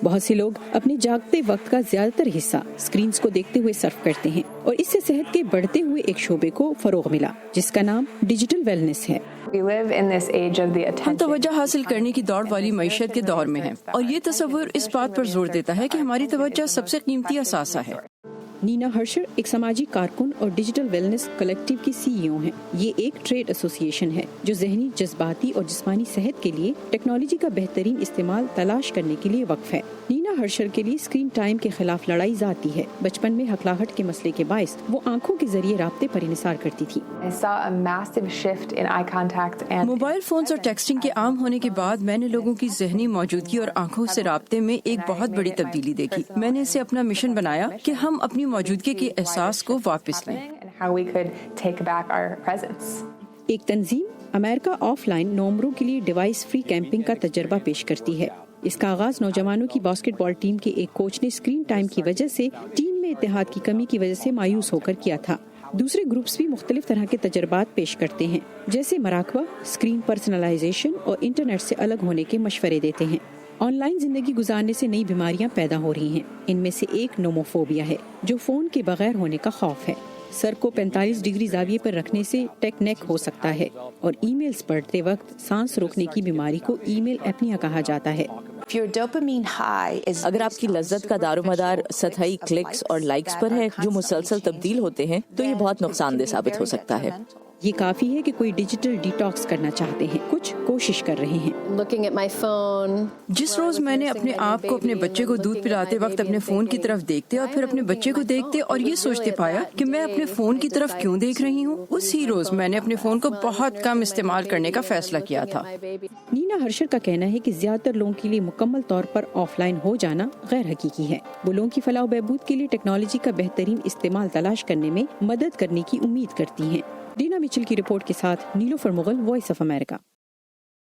بہت سے لوگ اپنے جاگتے وقت کا زیادہ تر حصہ اسکرینز کو دیکھتے ہوئے صرف کرتے ہیں اور اس سے صحت کے بڑھتے ہوئے ایک شعبے کو فروغ ملا جس کا نام ڈیجیٹل ویلنس ہے۔ ہم توجہ حاصل کرنے کی دوڑ والی معیشت کے دور میں ہیں اور یہ تصور اس بات پر زور دیتا ہے کہ ہماری توجہ سب سے قیمتی اثاثہ ہے۔ نینا ہرشر ایک سماجی کارکن اور ڈیجیٹل ویلنس کلیکٹیو کی سی ای او ہیں۔ یہ ایک ٹریڈ ایسوسی ایشن ہے جو ذہنی، جذباتی اور جسمانی صحت کے لیے ٹیکنالوجی کا بہترین استعمال تلاش کرنے کے لیے وقف ہے۔ نینا ہرشر کے لیے اسکرین ٹائم کے خلاف لڑائی ذاتی ہے۔ بچپن میں ہکلاہٹ کے مسئلے کے باعث وہ آنکھوں کے ذریعے رابطے پر انحصار کرتی تھی۔ موبائل فونز اور ٹیکسٹنگ کے عام ہونے کے بعد میں نے لوگوں کی ذہنی موجودگی اور آنکھوں سے رابطے میں ایک بہت بڑی تبدیلی دیکھی۔ میں نے اسے اپنا مشن بنایا کہ ہم اپنی موجودگی کے احساس کو واپس لیں۔ ایک تنظیم امریکہ آف لائن نومبروں کے لیے ڈیوائس فری کیمپنگ کا تجربہ پیش کرتی ہے۔ اس کا آغاز نوجوانوں کی باسکٹ بال ٹیم کے ایک کوچ نے اسکرین ٹائم کی وجہ سے ٹیم میں اتحاد کی کمی کی وجہ سے مایوس ہو کر کیا تھا۔ دوسرے گروپس بھی مختلف طرح کے تجربات پیش کرتے ہیں جیسے مراقبہ، اسکرین پرسنلائزیشن اور انٹرنیٹ سے الگ ہونے کے مشورے دیتے ہیں۔ آن لائن زندگی گزارنے سے نئی بیماریاں پیدا ہو رہی ہیں۔ ان میں سے ایک نوموفوبیا ہے جو فون کے بغیر ہونے کا خوف ہے۔ سر کو 45 ڈگری زاویے پر رکھنے سے ٹیک نیک ہو سکتا ہے اور ای میلز پڑھتے وقت سانس روکنے کی بیماری کو ای میل ایپنیا کہا جاتا ہے۔ اگر آپ کی لذت کا دار و مدار سطحی کلکس اور لائکس پر ہے جو مسلسل تبدیل ہوتے ہیں تو یہ بہت نقصان دہ ثابت ہو سکتا ہے۔ یہ کافی ہے کہ کوئی ڈیجیٹل ڈیٹاکس کرنا چاہتے ہیں، کچھ کوشش کر رہے ہیں۔ جس روز میں نے اپنے آپ کو اپنے بچے کو دودھ پلاتے وقت اپنے فون کی طرف دیکھتے اور پھر اپنے بچے کو دیکھتے اور یہ سوچتے پایا کہ میں اپنے فون کی طرف کیوں دیکھ رہی ہوں، اسی روز میں نے اپنے فون کو بہت کم استعمال کرنے کا فیصلہ کیا تھا۔ نینا ہرشر کا کہنا ہے کہ زیادہ تر لوگوں کے لیے مکمل طور پر آف لائن ہو جانا غیر حقیقی ہے۔ وہ لوگوں کی فلاح و بہبود کے لیے ٹیکنالوجی کا بہترین استعمال تلاش کرنے میں مدد کرنے کی امید کرتی ہیں۔ ڈینا مچل کی رپورٹ کے ساتھ نیلوفر مغل، وائس آف امریکہ۔